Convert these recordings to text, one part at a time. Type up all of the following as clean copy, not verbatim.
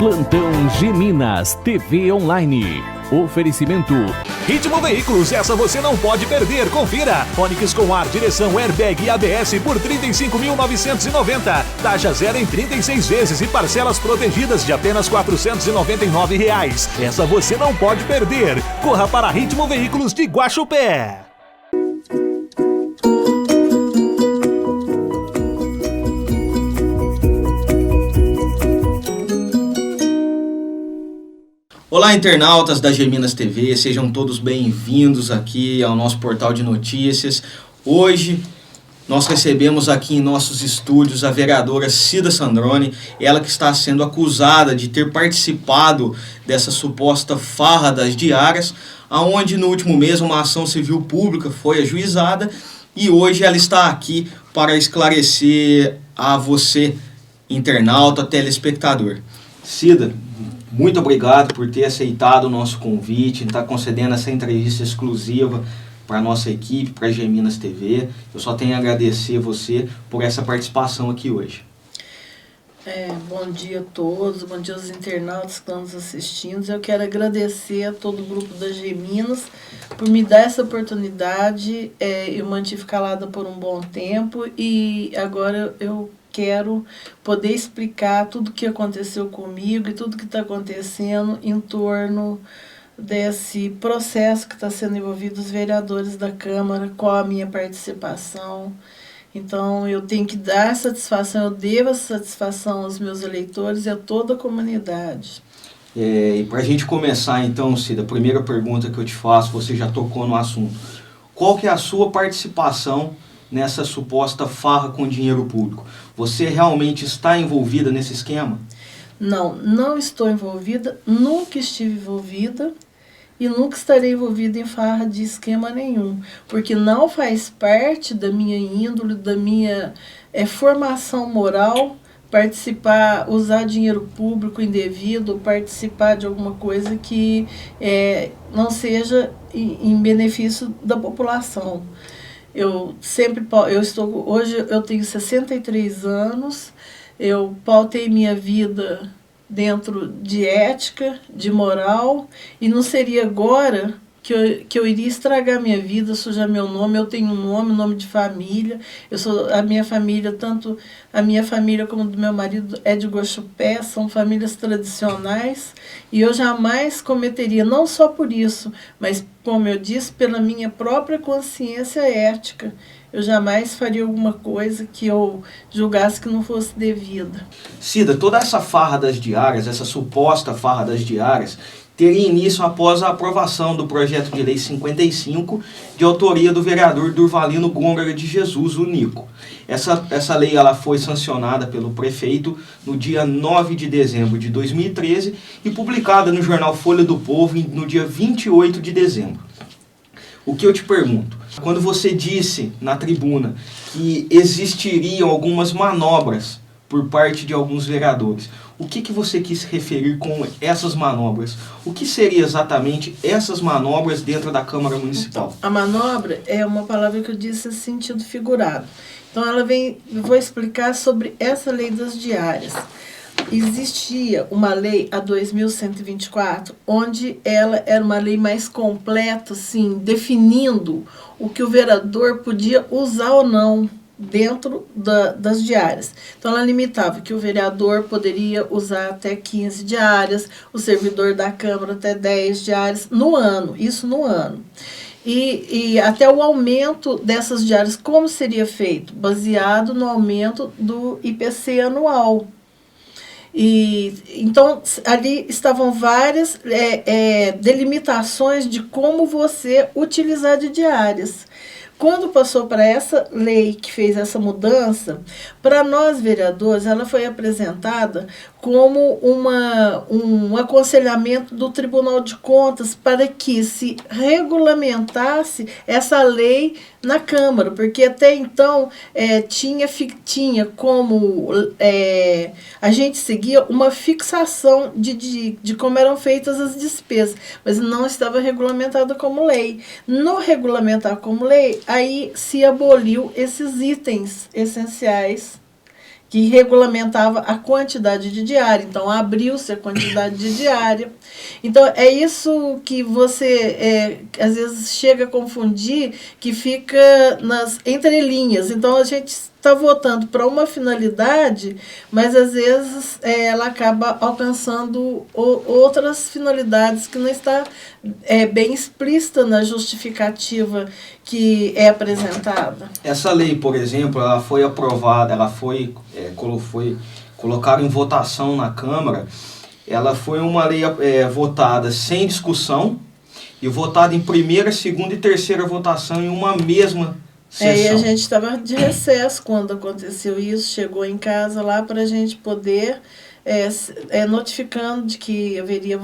Plantão Geminas TV Online. Oferecimento Ritmo Veículos, essa você não pode perder, confira. Onix com ar, direção, airbag e ABS por R$ 35.990. Taxa zero em 36 vezes e parcelas protegidas de apenas R$ 499. Essa você não pode perder. Corra para Ritmo Veículos de Guaxupé. Olá, internautas da Geminas TV, sejam todos bem-vindos aqui ao nosso portal de notícias. Hoje nós recebemos aqui em nossos estúdios a vereadora Cida Sandrone, ela que está sendo acusada de ter participado dessa suposta farra das diárias, aonde no último mês uma ação civil pública foi ajuizada e hoje ela está aqui para esclarecer a você, internauta, telespectador. Cida, muito obrigado por ter aceitado o nosso convite, estar concedendo essa entrevista exclusiva para a nossa equipe, para a Geminas TV. Eu só tenho a agradecer você por essa participação aqui hoje. Bom dia a todos, bom dia aos internautas que estão nos assistindo. Eu quero agradecer a todo o grupo da Geminas por me dar essa oportunidade. Eu mantive calada por um bom tempo e agora eu quero poder explicar tudo o que aconteceu comigo e tudo que está acontecendo em torno desse processo que está sendo envolvido os vereadores da Câmara, com a minha participação. Então, eu tenho que dar satisfação, eu devo essa satisfação aos meus eleitores e a toda a comunidade. E para a gente começar então, Cida, a primeira pergunta que eu te faço, você já tocou no assunto. Qual que é a sua participação nessa suposta farra com dinheiro público? Você realmente está envolvida nesse esquema? Não estou envolvida, nunca estive envolvida e nunca estarei envolvida em farra de esquema nenhum, porque não faz parte da minha índole, da minha formação moral, participar, usar dinheiro público indevido, participar de alguma coisa que não seja em benefício da população. Hoje eu tenho 63 anos, eu pautei minha vida dentro de ética, de moral, e não seria agora que eu iria estragar minha vida, sujar meu nome. Eu tenho um nome de família, a minha família, tanto a minha família como do meu marido é de Guaxupé, são famílias tradicionais, e eu jamais cometeria, não só por isso, mas, como eu disse, pela minha própria consciência ética, eu jamais faria alguma coisa que eu julgasse que não fosse devida. Cida, toda essa farra das diárias, essa suposta farra das diárias, teria início após a aprovação do projeto de lei 55, de autoria do vereador Durvalino Gôngora de Jesus, o Nico. Essa lei ela foi sancionada pelo prefeito no dia 9 de dezembro de 2013 e publicada no jornal Folha do Povo no dia 28 de dezembro. O que eu te pergunto, quando você disse na tribuna que existiriam algumas manobras por parte de alguns vereadores, o que você quis referir com essas manobras? O que seria exatamente essas manobras dentro da Câmara Municipal? Então, a manobra é uma palavra que eu disse em sentido figurado. Então, eu vou explicar sobre essa lei das diárias. Existia uma lei, a 2.124, onde ela era uma lei mais completa, assim, definindo o que o vereador podia usar ou não dentro das diárias. Então, ela limitava que o vereador poderia usar até 15 diárias, o servidor da Câmara até 10 diárias no ano, isso no ano. E até o aumento dessas diárias, como seria feito? Baseado no aumento do IPC anual. Então, ali estavam várias delimitações de como você utilizar de diárias. Quando passou para essa lei que fez essa mudança, para nós vereadores, ela foi apresentada como um aconselhamento do Tribunal de Contas para que se regulamentasse essa lei na Câmara, porque até então tinha como a gente seguia uma fixação de como eram feitas as despesas, mas não estava regulamentada como lei. No regulamentar como lei, aí se aboliu esses itens essenciais que regulamentava a quantidade de diária. Então, abriu-se a quantidade de diária. Então, é isso que você, às vezes, chega a confundir, que fica nas entrelinhas. Então, a gente está votando para uma finalidade, mas, às vezes, ela acaba alcançando outras finalidades que não está bem explícita na justificativa que é apresentada. Essa lei, por exemplo, ela foi aprovada, ela foi colocada em votação na Câmara, ela foi uma lei votada sem discussão e votada em primeira, segunda e terceira votação em uma mesma sessão. E a gente estava de recesso quando aconteceu isso, chegou em casa lá para a gente poder notificando de que haveria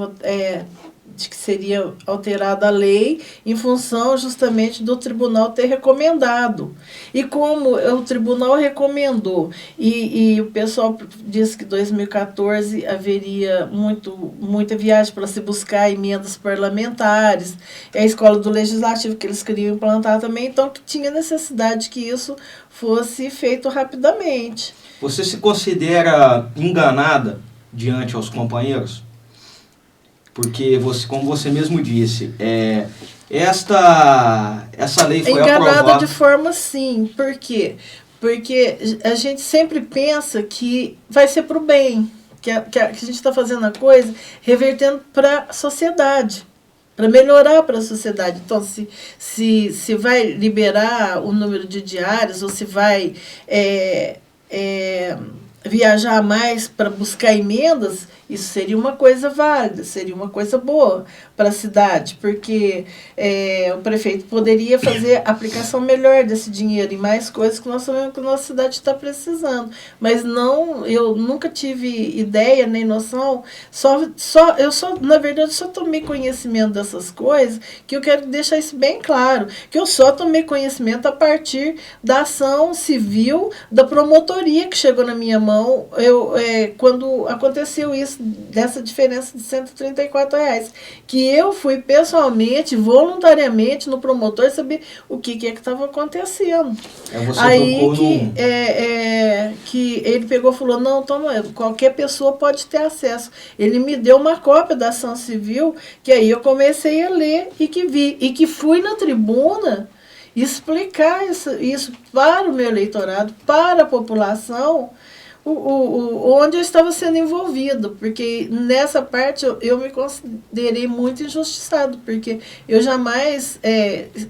de que seria alterada a lei em função justamente do tribunal ter recomendado. E como o tribunal recomendou, e o pessoal disse que em 2014 haveria muita viagem para se buscar emendas parlamentares, a escola do legislativo que eles queriam implantar também, então que tinha necessidade que isso fosse feito rapidamente. Você se considera enganada diante aos companheiros? Porque, como você mesmo disse, essa lei foi aprovada... Enganada de forma sim. Por quê? Porque a gente sempre pensa que vai ser para o bem, que a gente está fazendo a coisa revertendo para a sociedade, para melhorar para a sociedade. Então, se vai liberar o número de diários ou se vai viajar mais para buscar emendas, isso seria uma coisa válida, seria uma coisa boa para a cidade, porque o prefeito poderia fazer aplicação melhor desse dinheiro e mais coisas que nós sabemos que a nossa cidade está precisando. Mas não, eu nunca tive ideia nem noção, na verdade, só tomei conhecimento dessas coisas, que eu quero deixar isso bem claro, que eu só tomei conhecimento a partir da ação civil da promotoria que chegou na minha mão, quando aconteceu isso, dessa diferença de R$134, que eu fui pessoalmente, voluntariamente no promotor saber o que estava acontecendo. Aí que ele pegou e falou, não, toma, qualquer pessoa pode ter acesso. Ele me deu uma cópia da ação civil, que aí eu comecei a ler e que vi, e que fui na tribuna explicar isso para o meu eleitorado, para a população, onde eu estava sendo envolvido, porque nessa parte eu me considerei muito injustiçado, porque eu jamais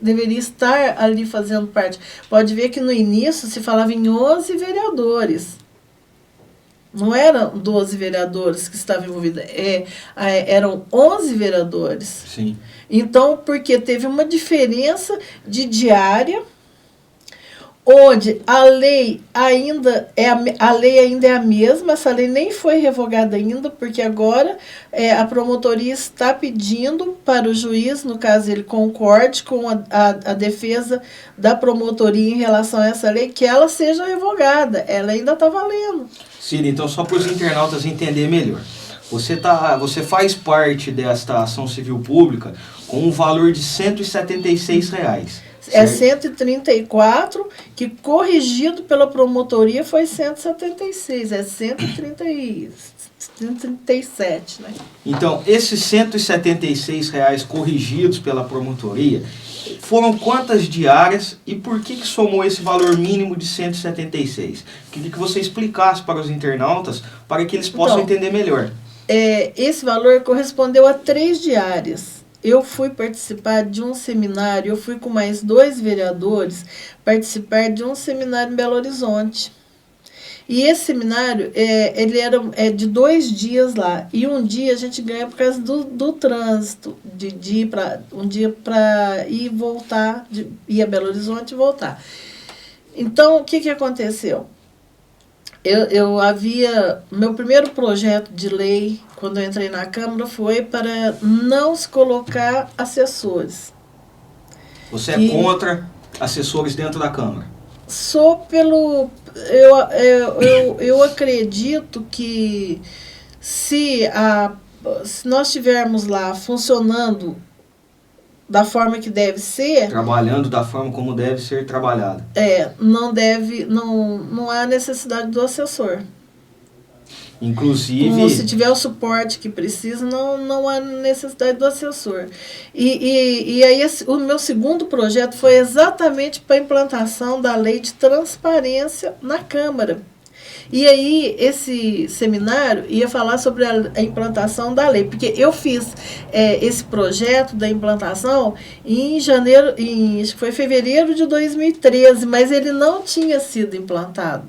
deveria estar ali fazendo parte. Pode ver que no início se falava em 11 vereadores. Não eram 12 vereadores que estavam envolvidos, eram 11 vereadores. Sim. Então, porque teve uma diferença de diária, onde a lei ainda é a mesma, essa lei nem foi revogada ainda, porque agora a promotoria está pedindo para o juiz, no caso ele concorde com a defesa da promotoria em relação a essa lei, que ela seja revogada, ela ainda está valendo. Cida, então só para os internautas entenderem melhor, você faz parte desta ação civil pública com um valor de R$176. É 134, que corrigido pela promotoria foi 176, 137, né? Então, esses R$176 corrigidos pela promotoria foram quantas diárias e por que somou esse valor mínimo de 176? Queria que você explicasse para os internautas, para que eles possam entender melhor. Esse valor correspondeu a 3 diárias. Eu fui participar de um seminário, eu fui com mais 2 vereadores participar de um seminário em Belo Horizonte. E esse seminário, ele era de 2 dias lá. E um dia a gente ganha por causa do trânsito, um dia para ir e voltar, ir a Belo Horizonte e voltar. Então, o que aconteceu? Meu primeiro projeto de lei, quando eu entrei na Câmara, foi para não se colocar assessores. Você é contra assessores dentro da Câmara? Sou eu acredito que se nós estivermos lá funcionando da forma que deve ser... Trabalhando da forma como deve ser trabalhado. Não há necessidade do assessor. Inclusive... Se tiver o suporte que precisa, não há necessidade do assessor. E aí o meu segundo projeto foi exatamente para a implantação da lei de transparência na Câmara. E aí esse seminário ia falar sobre a implantação da lei, porque eu fiz esse projeto da implantação em acho que foi fevereiro de 2013, mas ele não tinha sido implantado.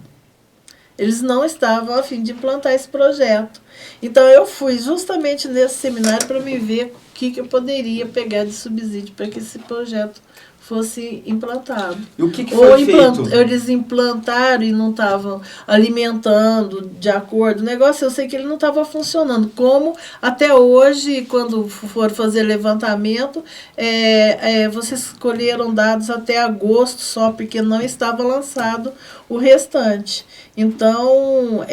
Eles não estavam a fim de implantar esse projeto. Então, eu fui justamente nesse seminário para me ver o que eu poderia pegar de subsídio para que esse projeto fosse implantado. E o que foi feito? Eles implantaram e não estavam alimentando de acordo. O negócio, eu sei que ele não estava funcionando. Como até hoje, quando for fazer levantamento, vocês colheram dados até agosto só, porque não estava lançado o restante. Então,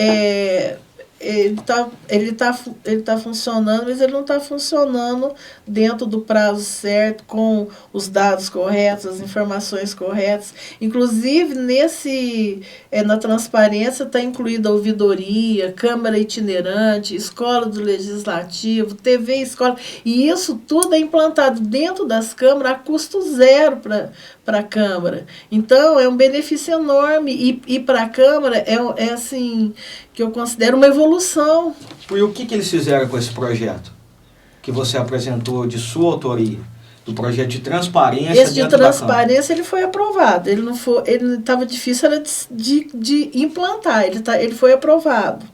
ele tá funcionando, mas ele não está funcionando dentro do prazo certo, com os dados corretos, as informações corretas. Inclusive, na transparência está incluída a ouvidoria, Câmara itinerante, Escola do Legislativo, TV Escola, e isso tudo é implantado dentro das câmaras a custo zero para a Câmara. Então, é um benefício enorme, e para a Câmara é assim, que eu considero uma evolução. E o que eles fizeram com esse projeto que você apresentou de sua autoria? Do projeto de transparência. Esse de transparência ele foi aprovado. Ele estava difícil era de implantar. Ele foi aprovado.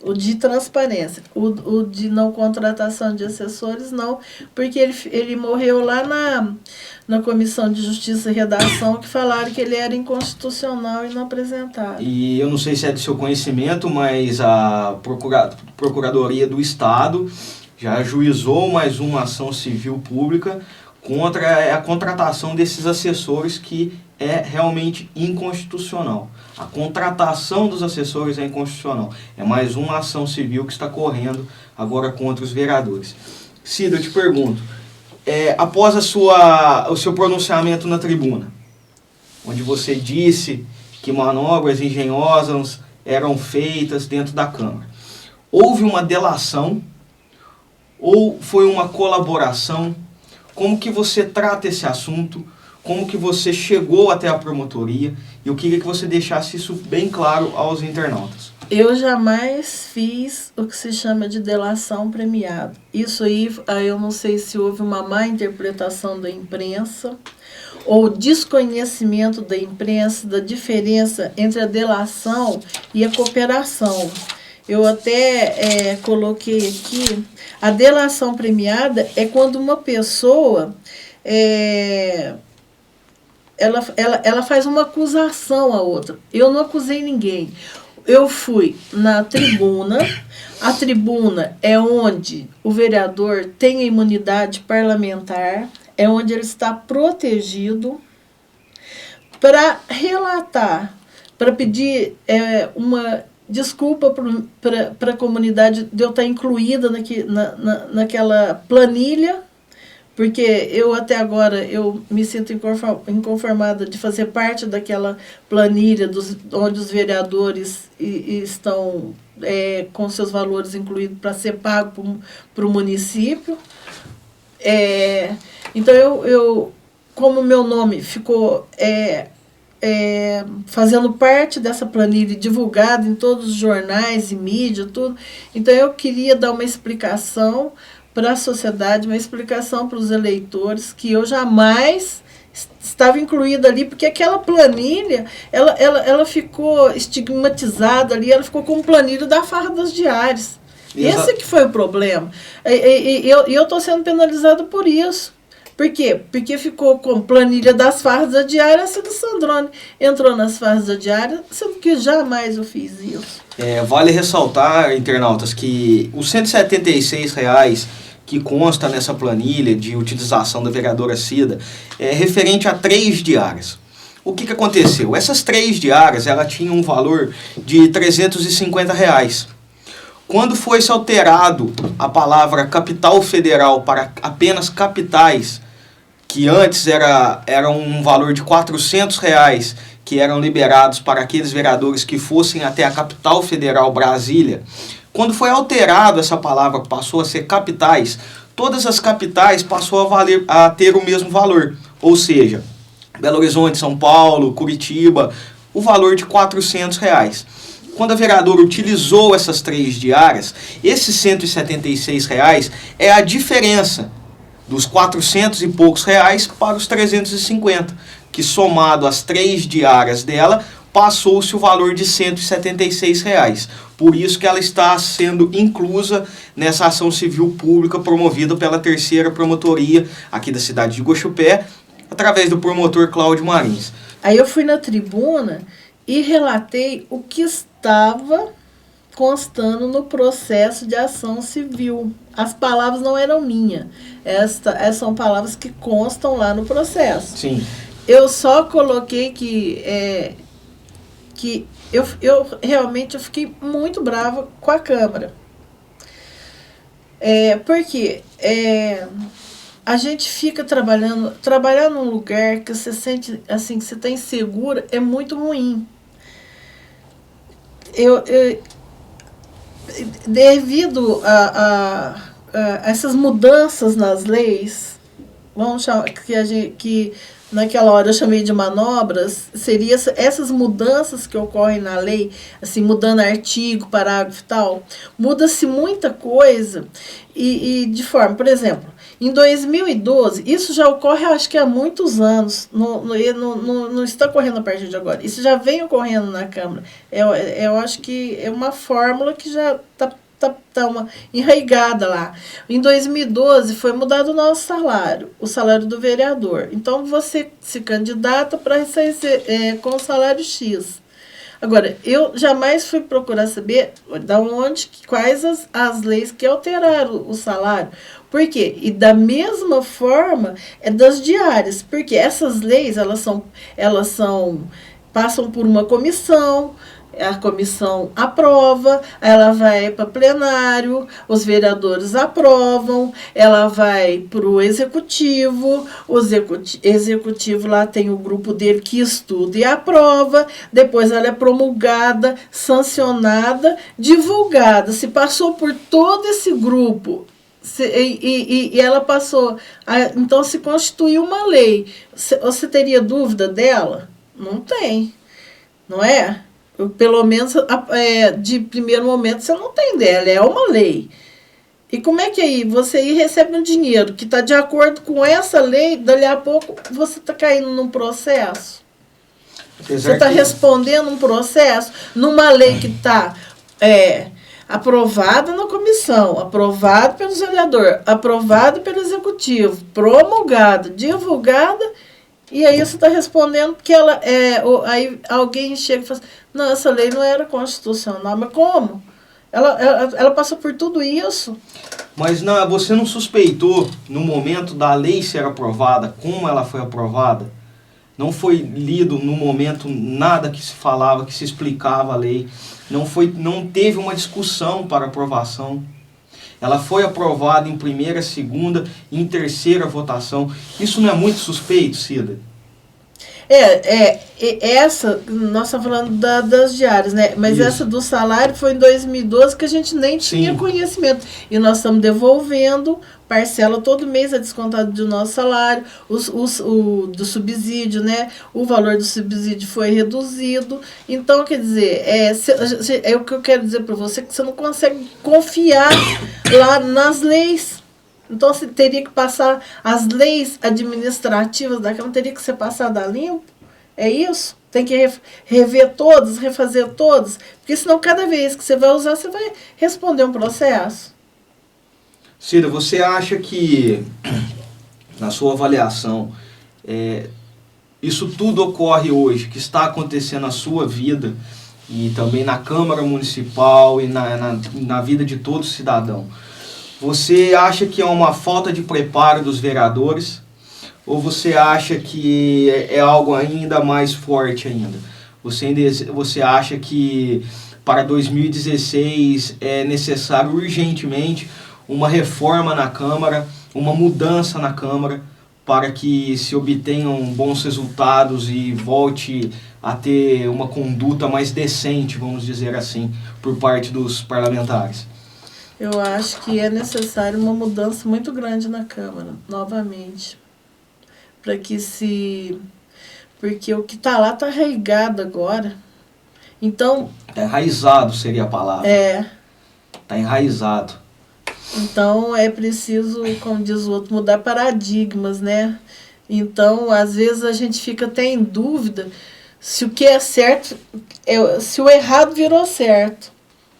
O de transparência. O de não contratação de assessores, não, porque ele morreu lá na Comissão de Justiça e Redação, que falaram que ele era inconstitucional e não apresentaram. E eu não sei se é do seu conhecimento, mas a Procuradoria do Estado já ajuizou mais uma ação civil pública contra a contratação desses assessores, que é realmente inconstitucional. A contratação dos assessores é inconstitucional. É mais uma ação civil que está correndo agora contra os vereadores. Cida, eu te pergunto, após o seu pronunciamento na tribuna, onde você disse que manobras engenhosas eram feitas dentro da Câmara, houve uma delação ou foi uma colaboração? Como que você trata esse assunto? Como que você chegou até a promotoria? E eu queria que você deixasse isso bem claro aos internautas. Eu jamais fiz o que se chama de delação premiada. Isso aí, eu não sei se houve uma má interpretação da imprensa ou desconhecimento da imprensa da diferença entre a delação e a cooperação. Eu até coloquei aqui, a delação premiada é quando uma pessoa ela faz uma acusação à outra. Eu não acusei ninguém. Eu fui na tribuna. A tribuna é onde o vereador tem a imunidade parlamentar, é onde ele está protegido para relatar, para pedir uma desculpa para a comunidade de eu estar incluída naquela planilha, porque eu até agora eu me sinto inconformada de fazer parte daquela planilha onde os vereadores estão com seus valores incluídos para ser pago para o município. Então, eu como meu nome ficou fazendo parte dessa planilha, divulgada em todos os jornais e mídia, tudo, então eu queria dar uma explicação para a sociedade, uma explicação para os eleitores, que eu jamais estava incluída ali, porque aquela planilha, ela ficou estigmatizada ali, ela ficou como planilha da farra das diárias. Esse que foi o problema. E eu estou sendo penalizada por isso. Por quê? Porque ficou com planilha das farras da diária, a Cida Sandrone entrou nas farras da diária, sendo que jamais eu fiz isso. Vale ressaltar, internautas, que os R$ 176 que consta nessa planilha de utilização da vereadora Cida é referente a 3 diárias. O que aconteceu? Essas 3 diárias, ela tinha um valor de R$ 350. Quando foi-se alterado a palavra capital federal para apenas capitais, que antes era um valor de R$400 que eram liberados para aqueles vereadores que fossem até a capital federal, Brasília. Quando foi alterado essa palavra, passou a ser capitais, todas as capitais passou a ter o mesmo valor. Ou seja, Belo Horizonte, São Paulo, Curitiba, o valor de R$400. Quando a vereadora utilizou essas 3 diárias, esses R$176 é a diferença dos 400 e poucos reais para os 350, que somado às 3 diárias dela, passou-se o valor de R$176. Por isso que ela está sendo inclusa nessa ação civil pública promovida pela 3ª Promotoria aqui da cidade de Guaxupé, através do promotor Cláudio Marins. Aí eu fui na tribuna e relatei o que estava constando no processo de ação civil. As palavras não eram minhas. Essas são palavras que constam lá no processo. Sim. Eu só coloquei que eu realmente fiquei muito brava com a Câmara. Porque a gente fica trabalhar num lugar que você sente assim, que você está insegura, é muito ruim. Devido a essas mudanças nas leis, vamos chamar, que naquela hora eu chamei de manobras, seria essas mudanças que ocorrem na lei, assim, mudando artigo, parágrafo e tal, muda-se muita coisa e de forma, por exemplo, em 2012, isso já ocorre, acho que há muitos anos, não está ocorrendo a partir de agora, isso já vem ocorrendo na Câmara. Eu acho que é uma fórmula que já está enraigada lá. Em 2012 foi mudado o nosso salário, o salário do vereador. Então você se candidata para sair com o salário X. Agora, eu jamais fui procurar saber quais as leis que alteraram o salário. Por quê? E da mesma forma das diárias, porque essas leis passam por uma comissão, a comissão aprova, ela vai para plenário, os vereadores aprovam, ela vai para o executivo, executivo lá tem o grupo dele que estuda e aprova, depois ela é promulgada, sancionada, divulgada. Se passou por todo esse grupo e ela passou, então se constituiu uma lei. Você teria dúvida dela? Não tem, não é? Pelo menos de primeiro momento você não tem dela, é uma lei. E como é que aí você recebe um dinheiro que está de acordo com essa lei, dali a pouco você está caindo num processo? Você está respondendo um processo numa lei que está aprovada na comissão, aprovada pelo vereador, aprovada pelo executivo, promulgada, divulgada. E aí você está respondendo que aí alguém chega e fala assim, não, essa lei não era constitucional. Mas como? Ela passou por tudo isso. Mas não, você não suspeitou, no momento da lei ser aprovada, como ela foi aprovada? Não foi lido no momento nada que se falava, que se explicava a lei. Não teve uma discussão para aprovação. Ela foi aprovada em primeira, segunda e em terceira votação. Isso não é muito suspeito, Cida? Essa, nós estamos falando das diárias, né? Mas isso. Essa do salário foi em 2012 que a gente nem tinha conhecimento. E nós estamos devolvendo parcela todo mês, é descontado do nosso salário, do subsídio, né? O valor do subsídio foi reduzido. Então, quer dizer, é o que eu quero dizer para você, que você não consegue confiar lá nas leis. Então, você teria que passar as leis administrativas da Câmara, teria que ser passada a limpo. É isso? Tem que rever todas, refazer todas, porque senão cada vez que você vai usar, você vai responder um processo. Cida, você acha que, na sua avaliação, isso tudo ocorre hoje, que está acontecendo na sua vida, e também na Câmara Municipal e na vida de todo cidadão, você acha que é uma falta de preparo dos vereadores? Ou você acha que é algo ainda mais forte ainda? Você acha que para 2016 é necessário urgentemente uma reforma na Câmara, uma mudança na Câmara, para que se obtenham bons resultados e volte a ter uma conduta mais decente, vamos dizer assim, por parte dos parlamentares? Eu acho que é necessário uma mudança muito grande na Câmara, novamente. Para que se... Porque o que está lá está arraigado agora. Então... Enraizado seria a palavra. Está enraizado. Então, é preciso, como diz o outro, mudar paradigmas, né? Então, às vezes, a gente fica até em dúvida se o que é certo, se o errado virou certo.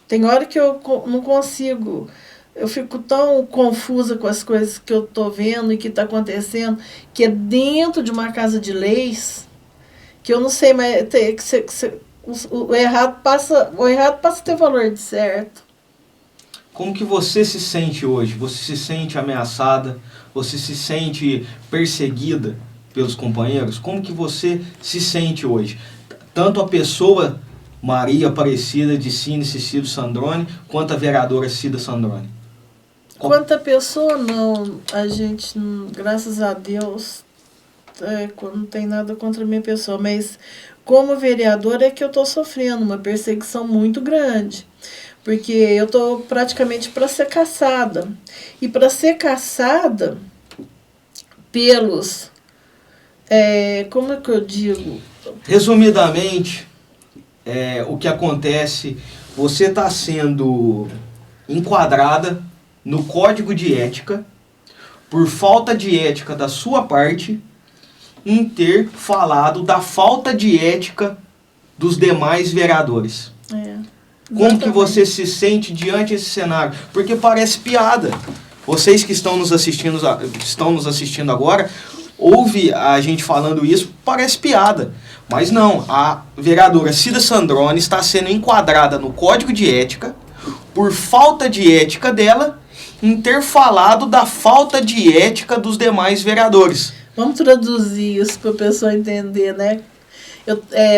Tem hora que eu não consigo, eu fico tão confusa com as coisas que eu estou vendo e que está acontecendo, que é dentro de uma casa de leis, que eu não sei, mas o errado passa a ter valor de certo. Como que você se sente hoje? Você se sente ameaçada? Você se sente perseguida pelos companheiros? Como que você se sente hoje? Tanto a pessoa Maria Aparecida de Cine Cicílio Sandrone, quanto a vereadora Cida Sandrone? Quanto a pessoa, não. A gente, graças a Deus, não tem nada contra a minha pessoa, mas como vereadora é que eu estou sofrendo uma perseguição muito grande. Porque eu estou praticamente para ser caçada. E para ser caçada pelos... como é que eu digo? Resumidamente, o que acontece, você está sendo enquadrada no Código de Ética por falta de ética da sua parte em ter falado da falta de ética dos demais vereadores. Como que você se sente diante desse cenário? Porque parece piada. Vocês que estão nos assistindo agora, ouve a gente falando isso, parece piada. Mas não, a vereadora Cida Sandrone está sendo enquadrada no Código de Ética por falta de ética dela em ter falado da falta de ética dos demais vereadores. Vamos traduzir isso para a pessoa entender, né?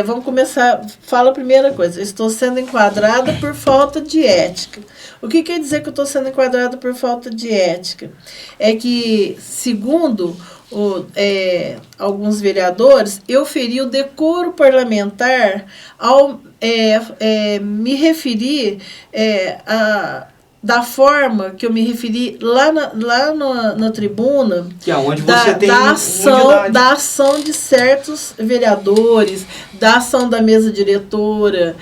Vamos começar. Fala a primeira coisa. Eu estou sendo enquadrada por falta de ética. O que quer dizer que eu estou sendo enquadrada por falta de ética? É que, segundo alguns vereadores, eu feri o decoro parlamentar ao me referir da forma que eu me referi lá na tribuna, que é onde você tem da ação de certos vereadores, da ação da mesa diretora,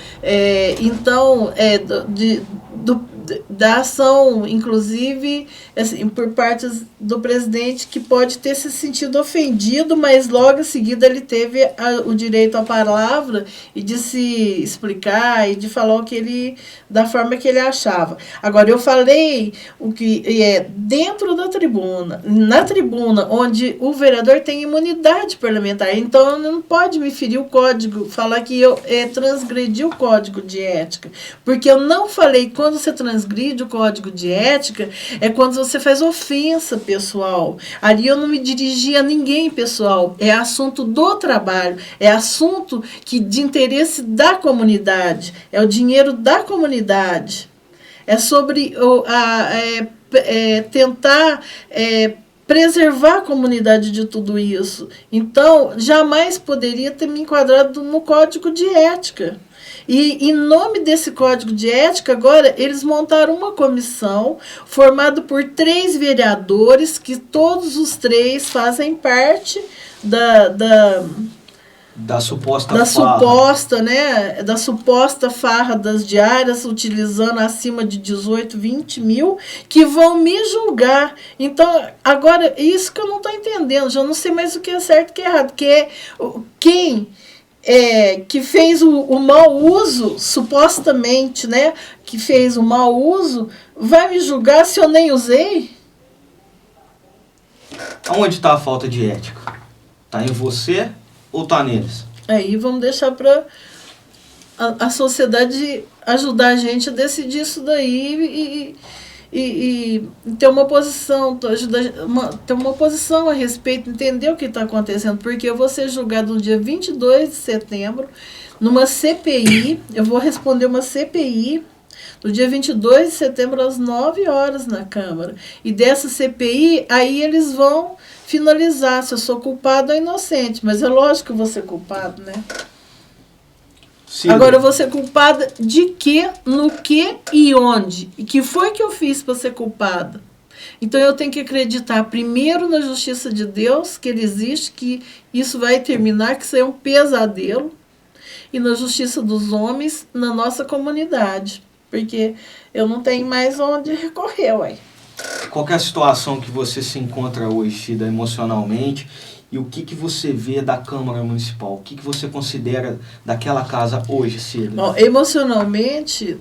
da ação, inclusive, assim, por parte do presidente, que pode ter se sentido ofendido, mas logo em seguida ele teve o direito à palavra e de se explicar e de falar da forma que ele achava. Agora, eu falei o que é dentro da tribuna, na tribuna, onde o vereador tem imunidade parlamentar, então não pode me ferir o código, falar que eu transgredi o código de ética, porque eu não falei quando você transgride o código de ética, é quando você faz ofensa pessoal. Ali eu não me dirigi a ninguém pessoal, é assunto do trabalho, é assunto de interesse da comunidade, é o dinheiro da comunidade, é sobre tentar preservar a comunidade de tudo isso. Então, jamais poderia ter me enquadrado no código de ética. E, em nome desse código de ética, agora, eles montaram uma comissão formada por 3 vereadores, que todos os 3 fazem parte da suposta farra das diárias, utilizando acima de 18, 20 mil, que vão me julgar. Então, agora, isso que eu não estou entendendo, já não sei mais o que é certo e o que é errado, que quem que fez o mau uso, supostamente, né, que fez o mau uso, vai me julgar se eu nem usei? Aonde está a falta de ética? Está em você ou está neles? Aí vamos deixar para a sociedade ajudar a gente a decidir isso daí e ter uma posição, ter uma posição a respeito, entender o que está acontecendo, porque eu vou ser julgado no dia 22 de setembro, numa CPI, eu vou responder uma CPI, no dia 22 de setembro, às 9 horas, na Câmara. E dessa CPI, aí eles vão finalizar se eu sou culpado ou inocente. Mas é lógico que eu vou ser culpado, né? Cida. Agora eu vou ser culpada de quê, no que e onde? E que foi que eu fiz para ser culpada? Então eu tenho que acreditar primeiro na justiça de Deus, que ele existe, que isso vai terminar, que isso é um pesadelo, e na justiça dos homens na nossa comunidade. Porque eu não tenho mais onde recorrer, ué. Qual que é a situação que você se encontra hoje, Cida, emocionalmente? E o que você vê da Câmara Municipal? O que você considera daquela casa hoje, Cida? Bom, emocionalmente,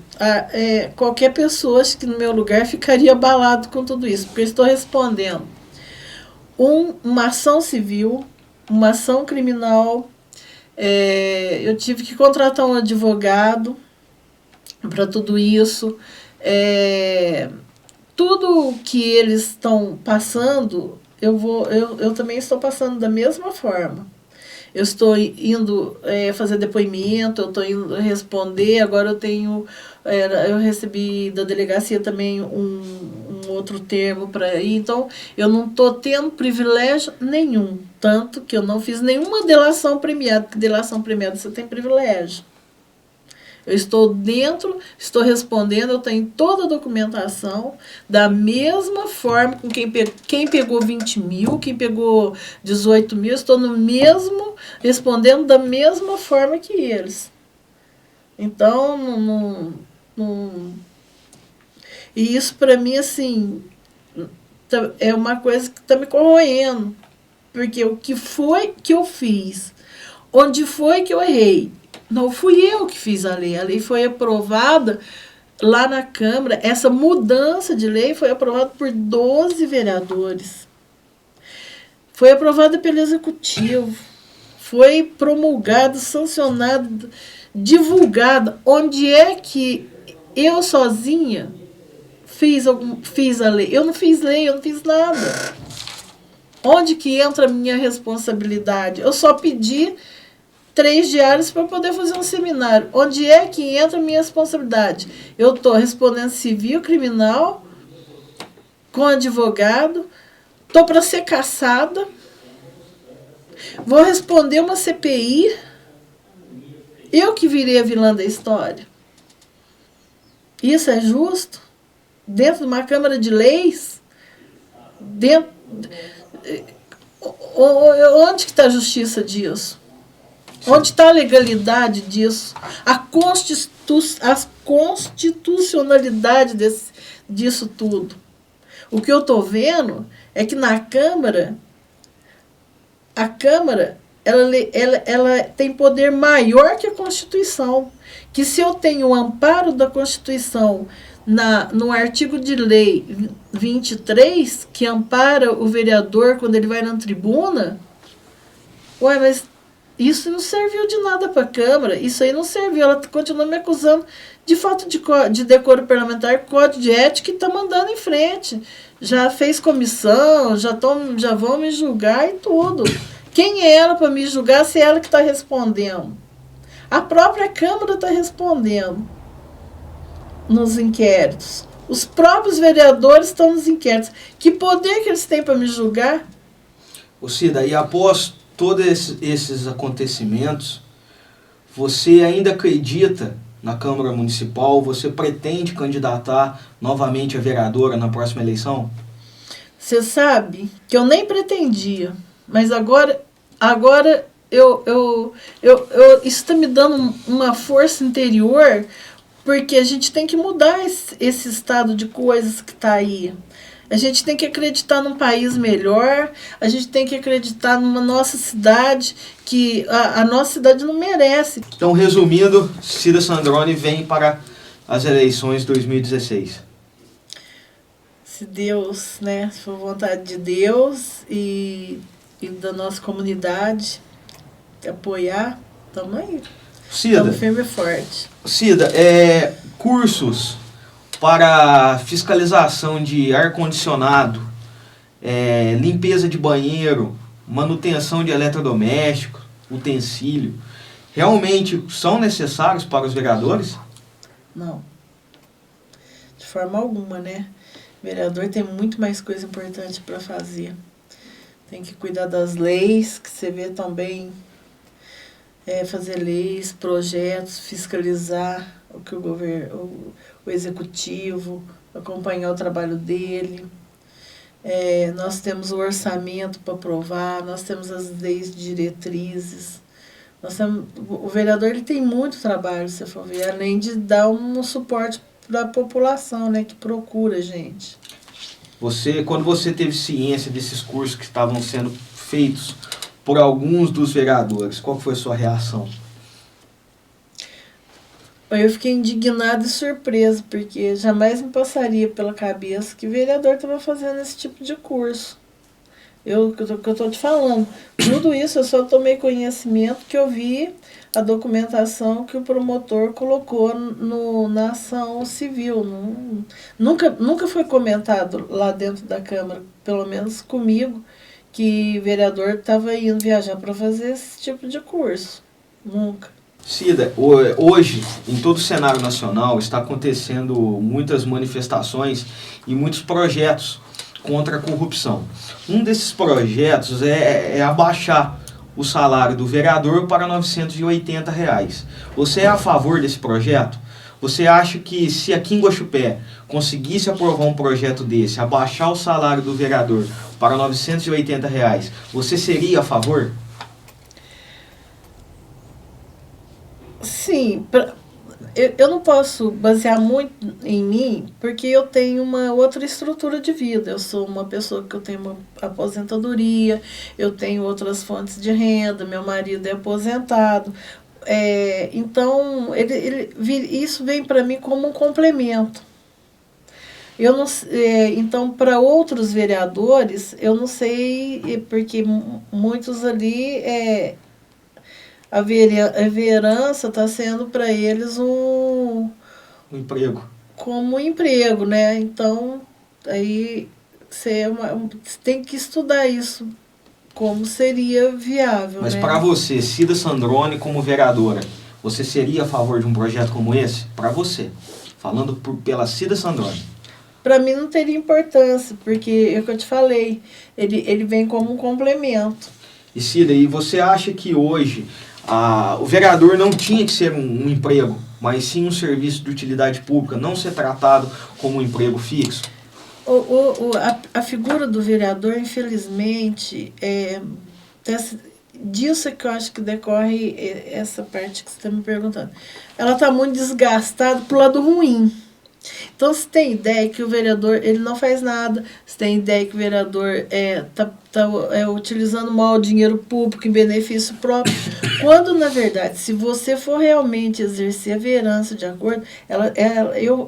qualquer pessoa, acho que no meu lugar, ficaria abalado com tudo isso, porque eu estou respondendo uma ação civil, uma ação criminal, eu tive que contratar um advogado para tudo isso, tudo que eles estão passando, eu também estou passando da mesma forma. Eu estou indo fazer depoimento, eu estou indo responder, agora eu recebi da delegacia também um outro termo para ir, então eu não estou tendo privilégio nenhum, tanto que eu não fiz nenhuma delação premiada, porque delação premiada você tem privilégio. Eu estou estou respondendo, eu tenho toda a documentação, da mesma forma, com quem pegou 20 mil, quem pegou 18 mil, estou respondendo da mesma forma que eles. Então, e isso para mim, assim, é uma coisa que está me corroendo, porque o que foi que eu fiz? Onde foi que eu errei? Não fui eu que fiz a lei foi aprovada lá na Câmara, essa mudança de lei foi aprovada por 12 vereadores. Foi aprovada pelo Executivo, foi promulgada, sancionada, divulgada. Onde é que eu sozinha fiz a lei? Eu não fiz lei, eu não fiz nada. Onde que entra a minha responsabilidade? Eu só pedi 3 diários para poder fazer um seminário. Onde é que entra a minha responsabilidade? Eu estou respondendo civil, criminal, com advogado, estou para ser cassada, vou responder uma CPI, eu que virei a vilã da história. Isso é justo? Dentro de uma Câmara de Leis? Onde que está a justiça disso? Onde está a legalidade disso? A constitucionalidade disso tudo? O que eu estou vendo é que na Câmara, a Câmara ela tem poder maior que a Constituição. Que se eu tenho o amparo da Constituição no artigo de lei 23, que ampara o vereador quando ele vai na tribuna, mas isso não serviu de nada para a Câmara, isso aí não serviu, ela continua me acusando de falta de decoro parlamentar, código de ética, e está mandando em frente. Já fez comissão, já vão me julgar e tudo. Quem é ela para me julgar se é ela que está respondendo? A própria Câmara está respondendo nos inquéritos. Os próprios vereadores estão nos inquéritos. Que poder que eles têm para me julgar? Cida, e após todos esses acontecimentos, você ainda acredita na Câmara Municipal? Você pretende candidatar novamente a vereadora na próxima eleição? Você sabe que eu nem pretendia, mas agora isso está me dando uma força interior, porque a gente tem que mudar esse estado de coisas que está aí. A gente tem que acreditar num país melhor, a gente tem que acreditar numa nossa cidade, que a nossa cidade não merece. Então, resumindo, Cida Sandrone vem para as eleições 2016. Se Deus, né, se for vontade de Deus e da nossa comunidade apoiar, estamos aí. Cida, estamos firme e forte. Cida, cursos para fiscalização de ar-condicionado, limpeza de banheiro, manutenção de eletrodoméstico, utensílio, realmente são necessários para os vereadores? Não. De forma alguma, né? O vereador tem muito mais coisa importante para fazer. tem que cuidar das leis, que você vê também, fazer leis, projetos, fiscalizar o que o executivo, acompanhar o trabalho dele. Nós temos o orçamento para aprovar, nós temos as leis diretrizes. O vereador ele tem muito trabalho, se for ver, além de dar um suporte da população, né, que procura a gente. Quando você teve ciência desses cursos que estavam sendo feitos por alguns dos vereadores, qual foi a sua reação? Eu fiquei indignada e surpresa, porque jamais me passaria pela cabeça que o vereador estava fazendo esse tipo de curso. Que eu estou te falando, tudo isso eu só tomei conhecimento que eu vi a documentação que o promotor colocou na ação civil. Nunca foi comentado lá dentro da Câmara, pelo menos comigo, que o vereador estava indo viajar para fazer esse tipo de curso. Nunca. Cida, hoje, em todo o cenário nacional, está acontecendo muitas manifestações e muitos projetos contra a corrupção. Um desses projetos é abaixar o salário do vereador para R$ 980. Você é a favor desse projeto? Você acha que se aqui em Guaxupé conseguisse aprovar um projeto desse, abaixar o salário do vereador para R$ 980, você seria a favor? Sim, eu não posso basear muito em mim, porque eu tenho uma outra estrutura de vida. Eu sou uma pessoa que eu tenho uma aposentadoria, eu tenho outras fontes de renda, meu marido é aposentado. Então, isso vem para mim como um complemento. Eu não, então, para outros vereadores, eu não sei, porque muitos ali... A vereança está sendo para eles um emprego. Como um emprego, né? Então, aí você tem que estudar isso, como seria viável. Mas né? Para você, Cida Sandrone, como vereadora, você seria a favor de um projeto como esse? Para você, falando pela Cida Sandrone. Para mim não teria importância, porque é o que eu te falei, ele vem como um complemento. E Cida, e você acha que hoje o vereador não tinha que ser um emprego, mas sim um serviço de utilidade pública, não ser tratado como um emprego fixo? A figura do vereador, infelizmente, disso é que eu acho que decorre essa parte que você está me perguntando. Ela está muito desgastada pro lado ruim. Então, você tem ideia que o vereador ele não faz nada, você tem ideia que o vereador está utilizando mal o dinheiro público em benefício próprio, quando, na verdade, se você for realmente exercer a vereança de acordo,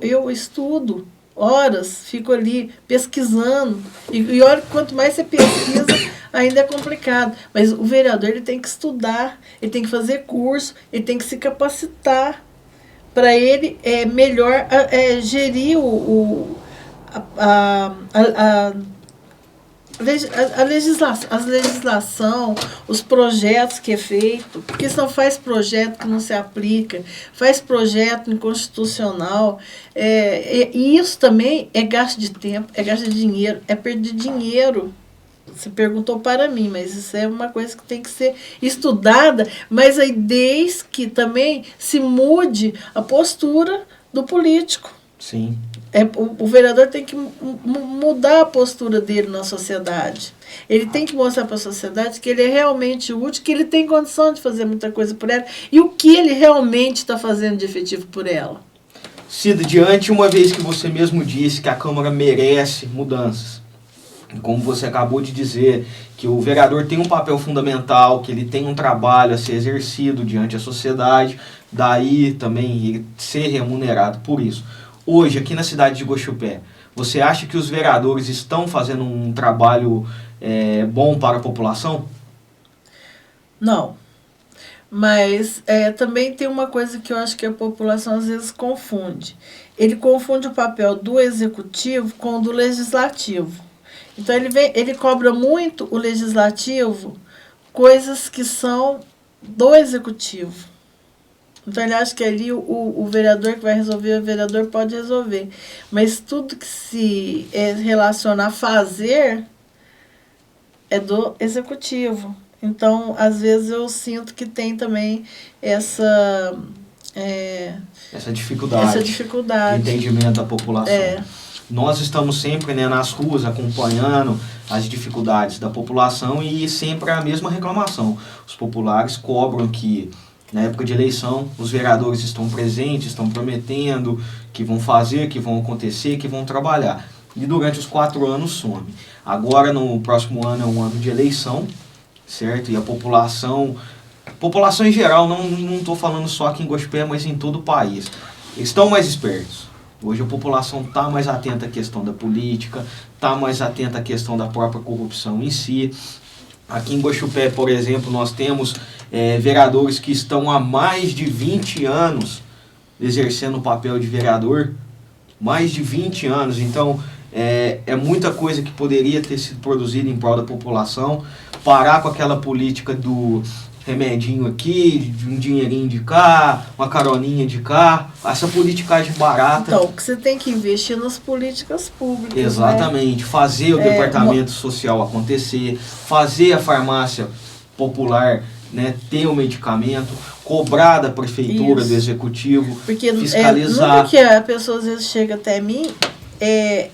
eu estudo horas, fico ali pesquisando, e olha, quanto mais você pesquisa, ainda é complicado. Mas o vereador ele tem que estudar, ele tem que fazer curso, ele tem que se capacitar, para ele melhor gerir a legislação, os projetos que é feito, porque se não faz projeto que não se aplica, faz projeto inconstitucional, e isso também é gasto de tempo, é gasto de dinheiro, é perda de dinheiro. Você perguntou para mim, mas isso é uma coisa que tem que ser estudada, mas aí desde que também se mude a postura do político. Sim. O vereador tem que mudar a postura dele na sociedade. Ele tem que mostrar para a sociedade que ele é realmente útil, que ele tem condição de fazer muita coisa por ela e o que ele realmente está fazendo de efetivo por ela. Cida, diante uma vez que você mesmo disse que a Câmara merece mudanças, como você acabou de dizer, que o vereador tem um papel fundamental, que ele tem um trabalho a ser exercido diante da sociedade, daí também ser remunerado por isso. Hoje, aqui na cidade de Guaxupé, você acha que os vereadores estão fazendo um trabalho bom para a população? Não. Mas também tem uma coisa que eu acho que a população às vezes confunde. Ele confunde o papel do executivo com o do legislativo. Então, ele cobra muito o legislativo, coisas que são do executivo. Então, ele acha que ali o vereador que vai resolver, o vereador pode resolver. Mas tudo que se relaciona a fazer, é do executivo. Então, às vezes eu sinto que tem também essa dificuldade de entendimento da população. Nós estamos sempre, né, nas ruas acompanhando as dificuldades da população e sempre a mesma reclamação. Os populares cobram que, na época de eleição, os vereadores estão presentes, estão prometendo que vão fazer, que vão acontecer, que vão trabalhar. E durante os 4 anos some. Agora, no próximo ano, é um ano de eleição, certo? E a população em geral, não estou falando só aqui em Guaxupé, mas em todo o país, estão mais espertos. Hoje a população está mais atenta à questão da política, está mais atenta à questão da própria corrupção em si. Aqui em Guaxupé, por exemplo, nós temos vereadores que estão há mais de 20 anos exercendo o papel de vereador, mais de 20 anos. Então, é muita coisa que poderia ter sido produzida em prol da população. Parar com aquela política do remedinho aqui, de um dinheirinho de cá, uma caroninha de cá, essa politicagem barata. Então, que você tem que investir nas políticas públicas. Exatamente, né? Fazer o departamento social acontecer, fazer a farmácia popular, né, ter o medicamento, cobrar da prefeitura, isso, do executivo, porque fiscalizar. Porque a pessoa às vezes chega até mim,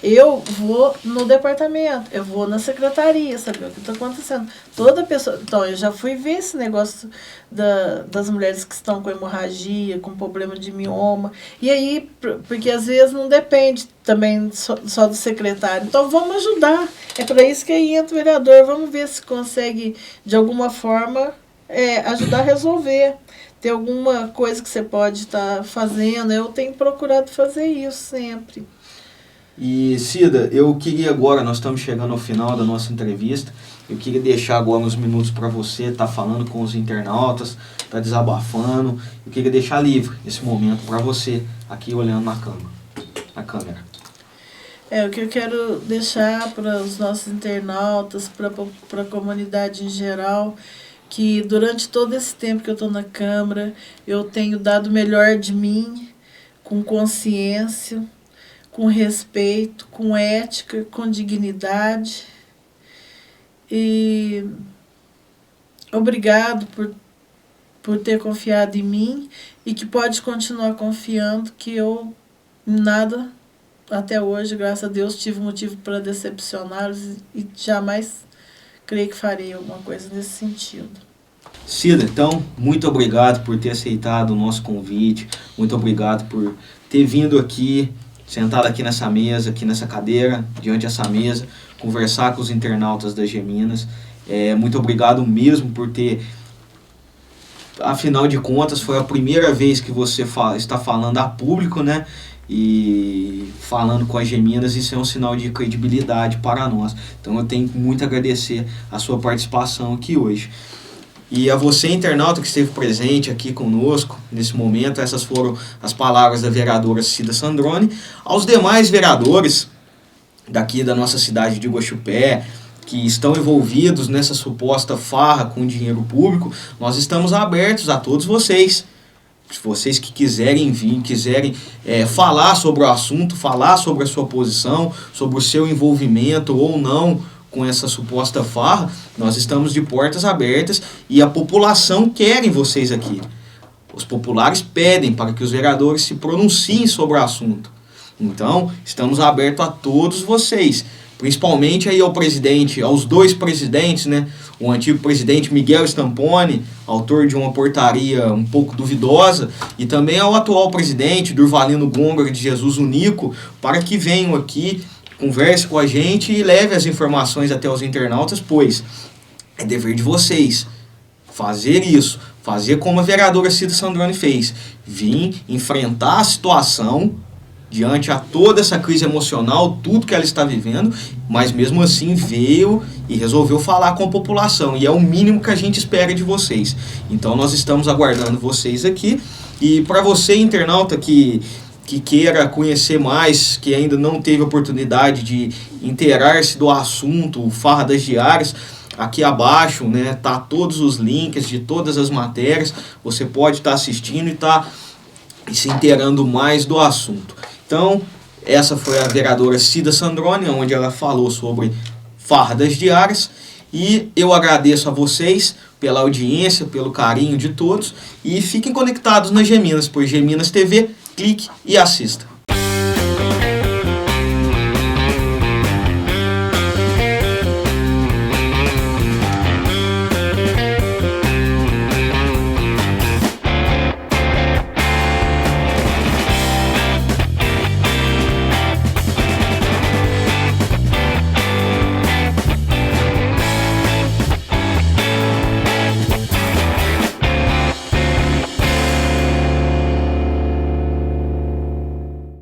eu vou no departamento, eu vou na secretaria, saber o que está acontecendo. Toda pessoa. Então, eu já fui ver esse negócio das mulheres que estão com hemorragia, com problema de mioma. E aí, porque às vezes não depende também só do secretário. Então, vamos ajudar. É para isso que aí entra o vereador. Vamos ver se consegue, de alguma forma, ajudar a resolver. Tem alguma coisa que você pode estar fazendo. Eu tenho procurado fazer isso sempre. E, Cida, eu queria agora, nós estamos chegando ao final da nossa entrevista, eu queria deixar agora uns minutos para você estar falando com os internautas, estar desabafando. Eu queria deixar livre esse momento para você, aqui olhando na câmera. O que eu quero deixar para os nossos internautas, para a comunidade em geral, que durante todo esse tempo que eu estou na Câmara, eu tenho dado o melhor de mim, com consciência, com respeito, com ética, com dignidade. E obrigado por ter confiado em mim e que pode continuar confiando, que eu nada até hoje, graças a Deus, tive motivo para decepcioná-los e jamais creio que farei alguma coisa nesse sentido. Cida, então, muito obrigado por ter aceitado o nosso convite, muito obrigado por ter vindo aqui, sentado aqui nessa mesa, aqui nessa cadeira, diante dessa mesa, conversar com os internautas das Geminas. Muito obrigado mesmo por ter, afinal de contas, foi a primeira vez que você está falando a público, né? E falando com as Geminas, isso é um sinal de credibilidade para nós. Então eu tenho muito a agradecer a sua participação aqui hoje. E a você, internauta, que esteve presente aqui conosco nesse momento, essas foram as palavras da vereadora Cida Sandrone. Aos demais vereadores daqui da nossa cidade de Guaxupé, que estão envolvidos nessa suposta farra com dinheiro público, nós estamos abertos a todos vocês. Se vocês que quiserem vir, quiserem falar sobre o assunto, falar sobre a sua posição, sobre o seu envolvimento ou não com essa suposta farra, nós estamos de portas abertas e a população quer vocês aqui. Os populares pedem para que os vereadores se pronunciem sobre o assunto. Então, estamos abertos a todos vocês, principalmente aí ao presidente, aos dois presidentes, né? O antigo presidente Miguel Stamponi, autor de uma portaria um pouco duvidosa, e também ao atual presidente, Durvalino Gôngora de Jesus Unico, para que venham aqui, converse com a gente e leve as informações até os internautas, pois é dever de vocês fazer isso, fazer como a vereadora Cida Sandrone fez, vir enfrentar a situação diante a toda essa crise emocional, tudo que ela está vivendo, mas mesmo assim veio e resolveu falar com a população, e é o mínimo que a gente espera de vocês. Então nós estamos aguardando vocês aqui, e para você, internauta, que queira conhecer mais, que ainda não teve oportunidade de inteirar-se do assunto, Farra das Diárias, aqui abaixo, né, tá todos os links de todas as matérias, você pode estar assistindo e estar se inteirando mais do assunto. Então, essa foi a vereadora Cida Sandrone, onde ela falou sobre Farra das Diárias, E eu agradeço a vocês pela audiência, pelo carinho de todos. E fiquem conectados na Geminas, pois Geminas TV, clique e assista.